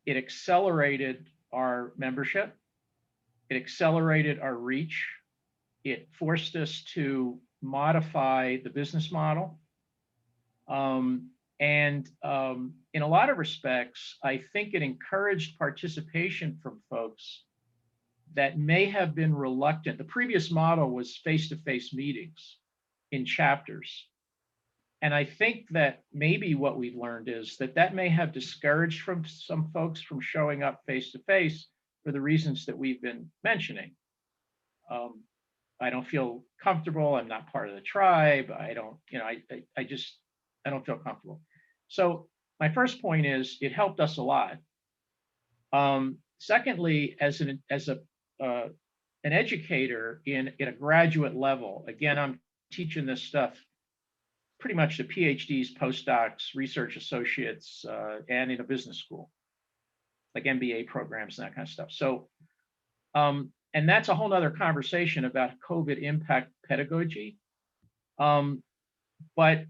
It accelerated our membership. It accelerated our reach. It forced us to modify the business model. In a lot of respects, I think it encouraged participation from folks that may have been reluctant. The previous model was face-to-face meetings in chapters. And I think that maybe what we've learned is that that may have discouraged from some folks from showing up face-to-face for the reasons that we've been mentioning. I don't feel comfortable. I'm not part of the tribe. I don't feel comfortable. So my first point is it helped us a lot. Secondly, as an educator in a graduate level, again, I'm teaching this stuff pretty much to PhDs, postdocs, research associates, and in a business school, like MBA programs and that kind of stuff. So, and that's a whole nother conversation about COVID impact pedagogy. But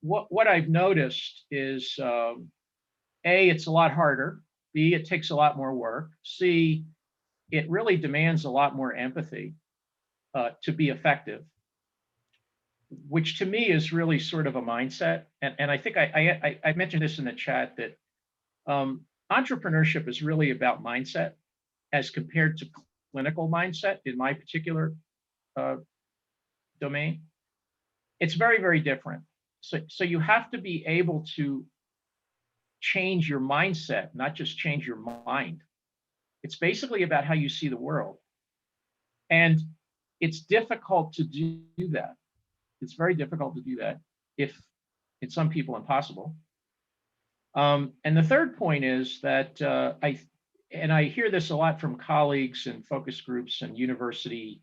what I've noticed is, A, it's a lot harder. B, it takes a lot more work. C, it really demands a lot more empathy to be effective, which to me is really sort of a mindset. And I think I mentioned this in the chat that entrepreneurship is really about mindset as compared to clinical mindset in my particular domain. It's very, very different. So you have to be able to change your mindset, not just change your mind. It's basically about how you see the world. And it's difficult to do that. It's very difficult to do that, if it's some people impossible. And the third point is that I hear this a lot from colleagues in focus groups and university,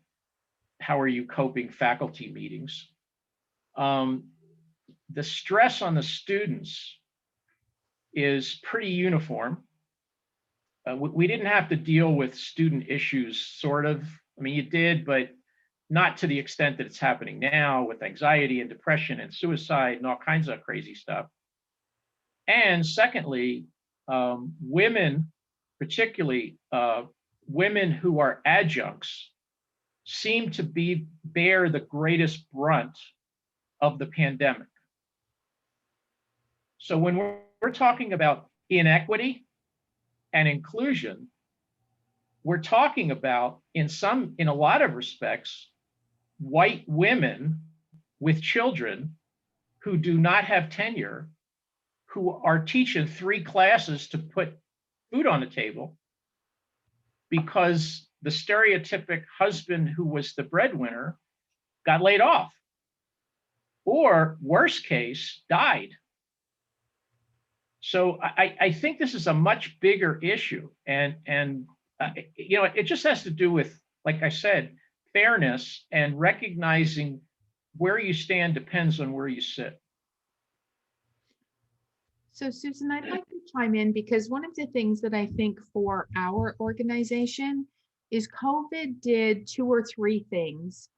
how are you coping faculty meetings? The stress on the students is pretty uniform. We didn't have to deal with student issues, sort of. I mean, you did, but not to the extent that it's happening now with anxiety and depression and suicide and all kinds of crazy stuff. And secondly, women, particularly women who are adjuncts, seem to bear the greatest brunt of the pandemic. So when we're talking about inequity and inclusion, we're talking about, in a lot of respects, white women with children who do not have tenure, who are teaching 3 classes to put food on the table because the stereotypic husband who was the breadwinner got laid off, or worst case, died. So I think this is a much bigger issue, and it just has to do with, like I said, fairness and recognizing where you stand depends on where you sit. So Susan, I'd like to chime in because one of the things that I think for our organization is COVID did 2 or 3 things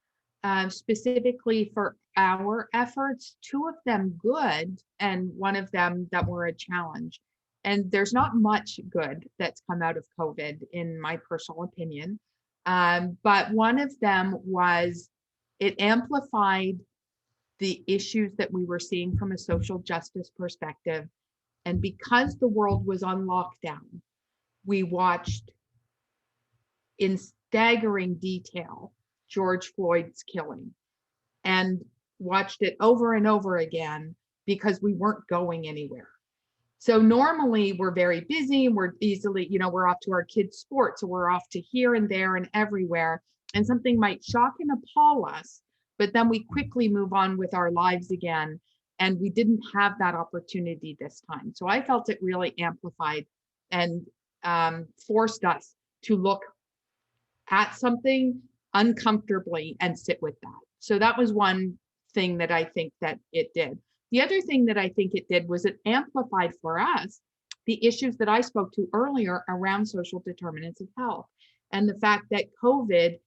specifically for our efforts, 2 of them good and 1 of them that were a challenge. And there's not much good that's come out of COVID, in my personal opinion. But one of them was it amplified the issues that we were seeing from a social justice perspective. And because the world was on lockdown, we watched staggering detail George Floyd's killing, and watched it over and over again because we weren't going anywhere. So normally we're very busy, we're easily, we're off to our kids' sports, or we're off to here and there and everywhere, and something might shock and appall us, but then we quickly move on with our lives again. And we didn't have that opportunity this time. So I felt it really amplified and forced us to look at something uncomfortably and sit with that. So that was one thing that I think that it did. The other thing that I think it did was it amplified for us the issues that I spoke to earlier around social determinants of health, and the fact that COVID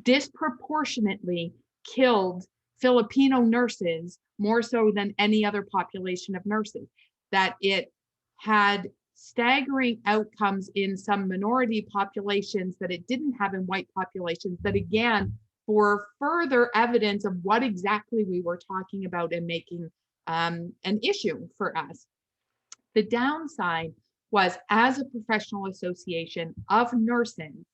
disproportionately killed Filipino nurses more so than any other population of nurses, that it had staggering outcomes in some minority populations that it didn't have in white populations, that again, for further evidence of what exactly we were talking about and making an issue for us. The downside was, as a professional association of nursing,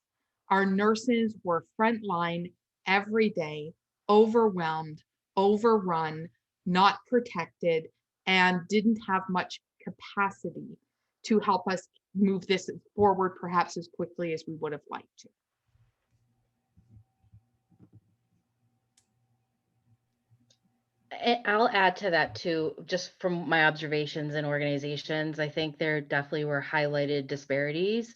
our nurses were frontline every day, overwhelmed, overrun, not protected, and didn't have much capacity to help us move this forward perhaps as quickly as we would have liked to. I'll add to that too, just from my observations in organizations. I think there definitely were highlighted disparities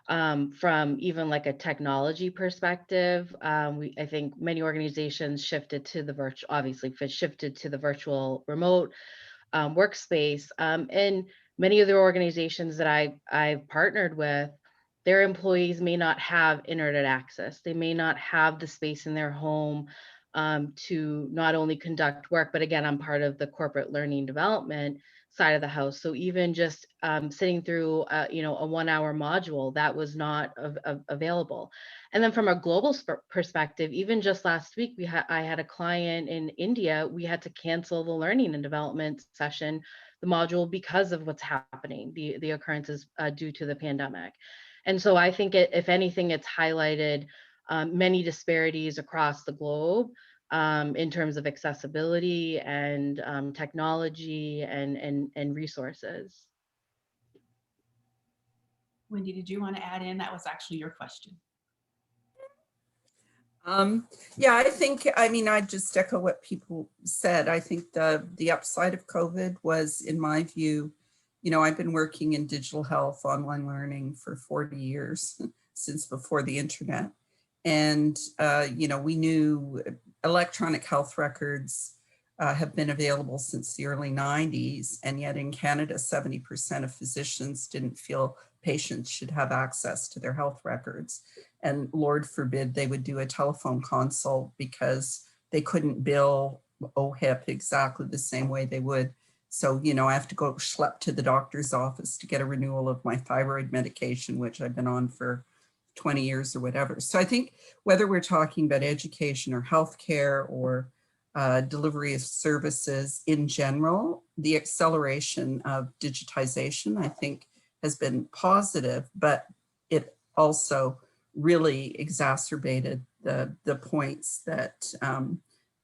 from even like a technology perspective. I think many organizations shifted to the virtual, obviously shifted to the virtual remote workspace. And many of the organizations that I've partnered with, their employees may not have internet access. They may not have the space in their home to not only conduct work, but again, I'm part of the corporate learning development side of the house. So even just sitting through, a 1-hour module, that was not available. And then from a global perspective, even just last week, I had a client in India. We had to cancel the learning and development session, the module, because of what's happening, the occurrences due to the pandemic. And so I think if anything, it's highlighted many disparities across the globe in terms of accessibility and technology and resources. Wendy, did you want to add in? That was actually your question. Yeah, I just echo what people said. I think the upside of COVID was, in my view, I've been working in digital health, online learning for 40 years, since before the internet. And, we knew electronic health records have been available since the early 90s. And yet in Canada, 70% of physicians didn't feel patients should have access to their health records. And Lord forbid they would do a telephone consult because they couldn't bill OHIP exactly the same way they would. So, I have to go schlep to the doctor's office to get a renewal of my thyroid medication, which I've been on for 20 years or whatever. So I think whether we're talking about education or healthcare or delivery of services in general, the acceleration of digitization, I think, has been positive, but it also really exacerbated the points that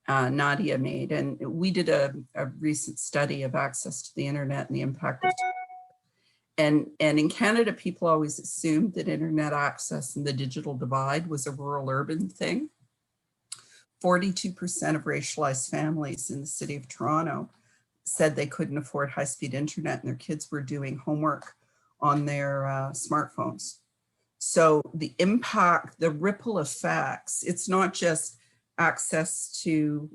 Nadia made. And we did a recent study of access to the internet and the impact of And in Canada, people always assumed that internet access and the digital divide was a rural-urban thing. 42% of racialized families in the city of Toronto said they couldn't afford high-speed internet and their kids were doing homework on their smartphones. So the impact, the ripple effects, it's not just access to,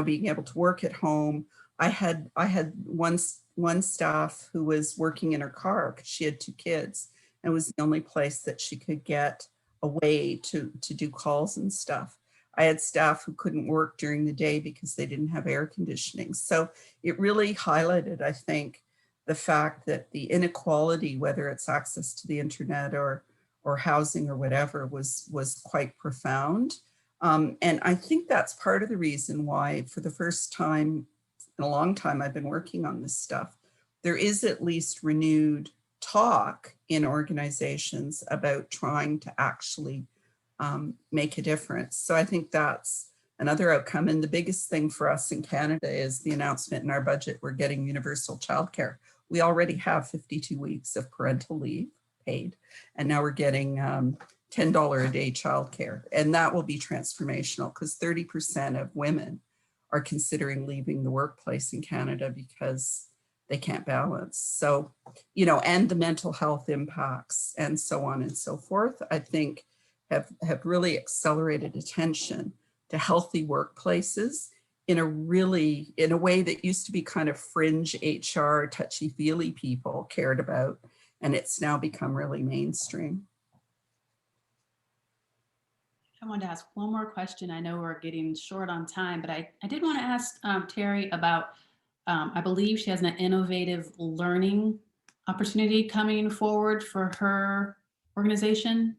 being able to work at home. I had one staff who was working in her car because she had 2 kids and it was the only place that she could get a way to do calls and stuff. I had staff who couldn't work during the day because they didn't have air conditioning. So it really highlighted, I think, the fact that the inequality, whether it's access to the internet or housing or whatever, was quite profound. And I think that's part of the reason why, for the first time in a long time, I've been working on this stuff, there is at least renewed talk in organizations about trying to actually make a difference. So I think that's another outcome. And the biggest thing for us in Canada is the announcement in our budget, we're getting universal childcare. We already have 52 weeks of parental leave paid, and now we're getting $10 a day childcare. And that will be transformational because 30% of women are considering leaving the workplace in Canada because they can't balance. So, you know, and the mental health impacts and so on and so forth, I think have really accelerated attention to healthy workplaces in a way that used to be kind of fringe HR, touchy-feely people cared about, and it's now become really mainstream. I wanted to ask one more question. I know we're getting short on time, but I did want to ask Terri about, I believe she has an innovative learning opportunity coming forward for her organization.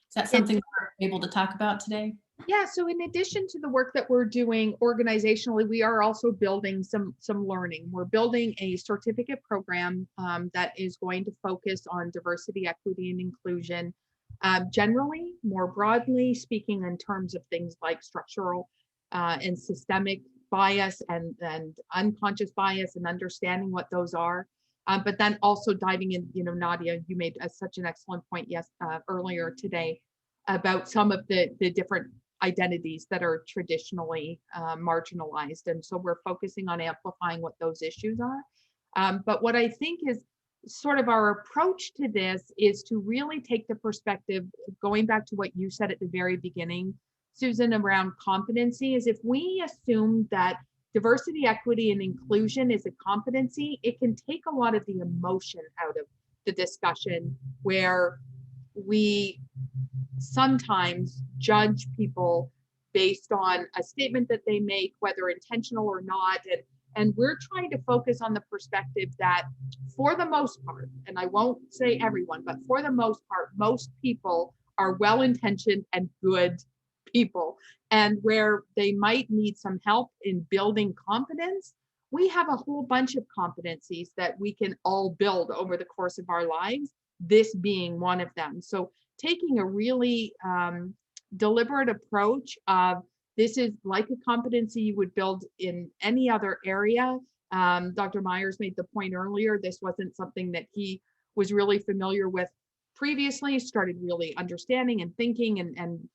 Is that something we're able to talk about today? Yeah, so in addition to the work that we're doing organizationally, we are also building some learning. We're building a certificate program that is going to focus on diversity, equity, and inclusion. Generally, more broadly speaking, in terms of things like structural and systemic bias and unconscious bias and understanding what those are. But then also diving in, you know, Nadia, you made such an excellent point earlier today about some of the different identities that are traditionally marginalized. And so we're focusing on amplifying what those issues are. But what I think is sort of our approach to this is to really take the perspective, going back to what you said at the very beginning, Susan, around competency, is if we assume that diversity, equity, and inclusion is a competency, it can take a lot of the emotion out of the discussion, where we sometimes judge people based on a statement that they make, whether intentional or not. And we're trying to focus on the perspective that for the most part, and I won't say everyone, but for the most part, most people are well-intentioned and good people. And where they might need some help in building competence, we have a whole bunch of competencies that we can all build over the course of our lives, this being one of them. So taking a really deliberate approach of this is like a competency you would build in any other area. Dr. Meyers made the point earlier, this wasn't something that he was really familiar with previously, started really understanding and thinking and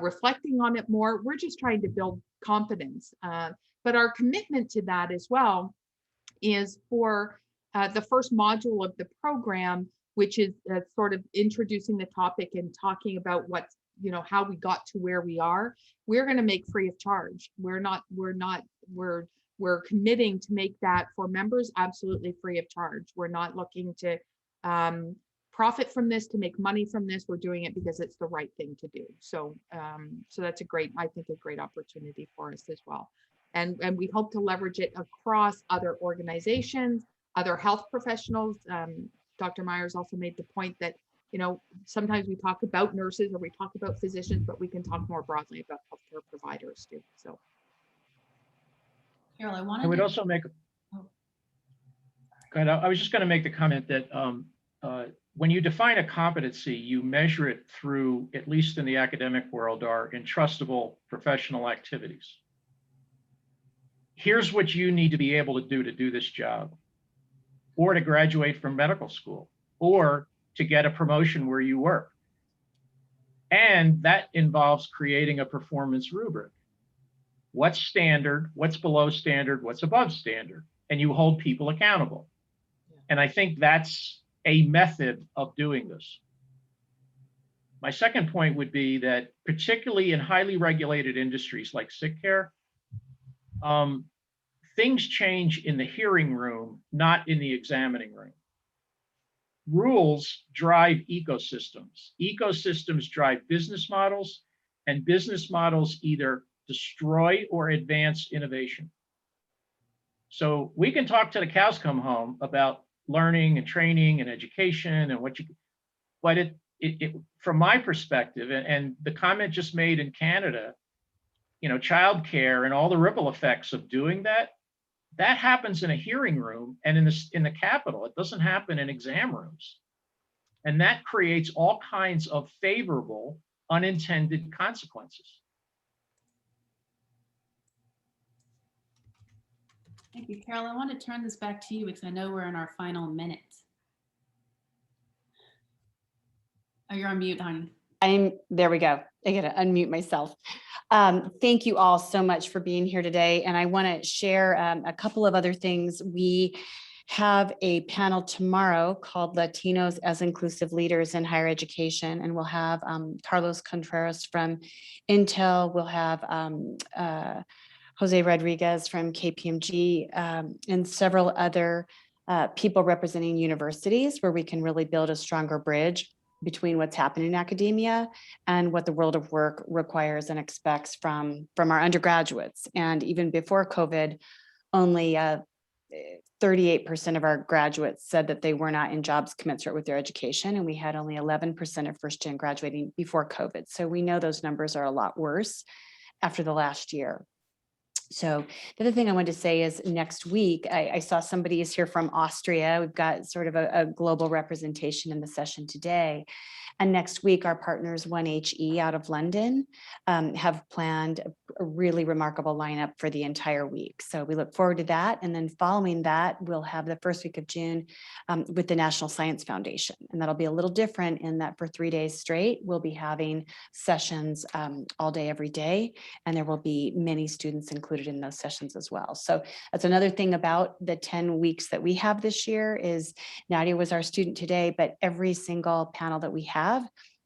reflecting on it more. We're just trying to build competence. But our commitment to that as well is for the first module of the program, which is sort of introducing the topic and talking about what's, you know, how we got to where we are. We're going to make free of charge. We're committing to make that for members absolutely free of charge. We're not looking to profit from this, to make money from this. We're doing it because it's the right thing to do. So that's a great opportunity for us as well. And we hope to leverage it across other organizations, other health professionals. Dr. Meyers also made the point that, you know, sometimes we talk about nurses or we talk about physicians, but we can talk more broadly about healthcare providers too. So, Carol, I would also make. Oh. Go ahead. I was just going to make the comment that when you define a competency, you measure it through, at least in the academic world, are entrustable professional activities. Here's what you need to be able to do this job, or to graduate from medical school, or to get a promotion where you work. And that involves creating a performance rubric. What's standard, what's below standard, what's above standard, and you hold people accountable. And I think that's a method of doing this. My second point would be that particularly in highly regulated industries like sick care, things change in the hearing room, not in the examining room. Rules drive ecosystems. Ecosystems drive business models, and business models either destroy or advance innovation. So we can talk to the cows come home about learning and training and education and what you, but it from my perspective, and the comment just made in Canada, you know, childcare and all the ripple effects of doing that, That happens in a hearing room and in the Capitol. It doesn't happen in exam rooms. And that creates all kinds of favorable unintended consequences. Thank you, Carol. I want to turn this back to you because I know we're in our final minute. Oh, you're on mute, honey. There we go. I gotta unmute myself. Thank you all so much for being here today. And I want to share a couple of other things. We have a panel tomorrow called Latinos as Inclusive Leaders in Higher Education. And we'll have Carlos Contreras from Intel. We'll have Jose Rodriguez from KPMG and several other people representing universities where we can really build a stronger bridge between what's happening in academia and what the world of work requires and expects from our undergraduates. And even before COVID, only 38% of our graduates said that they were not in jobs commensurate with their education. And we had only 11% of first gen graduating before COVID. So we know those numbers are a lot worse after the last year. So the other thing I wanted to say is next week, I saw somebody is here from Austria. We've got sort of a global representation in the session today. And next week, our partners 1HE out of London have planned a really remarkable lineup for the entire week. So we look forward to that. And then following that, we'll have the first week of June with the National Science Foundation. And that'll be a little different in that for 3 days straight, we'll be having sessions all day, every day. And there will be many students included in those sessions as well. So that's another thing about the 10 weeks that we have this year is Nadia was our student today, but every single panel that we have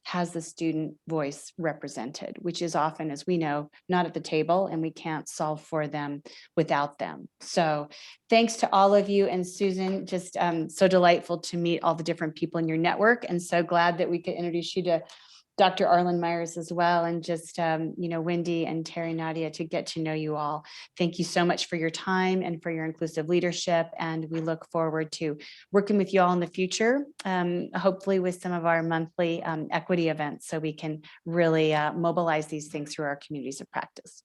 has the student voice represented, which is often, as we know, not at the table, and we can't solve for them without them. So thanks to all of you. And Susan, just so delightful to meet all the different people in your network, and so glad that we could introduce you to Dr. Arlen Meyers as well, and just, Wendy and Terri, Nadia, to get to know you all. Thank you so much for your time and for your inclusive leadership. And we look forward to working with you all in the future, hopefully with some of our monthly equity events so we can really mobilize these things through our communities of practice.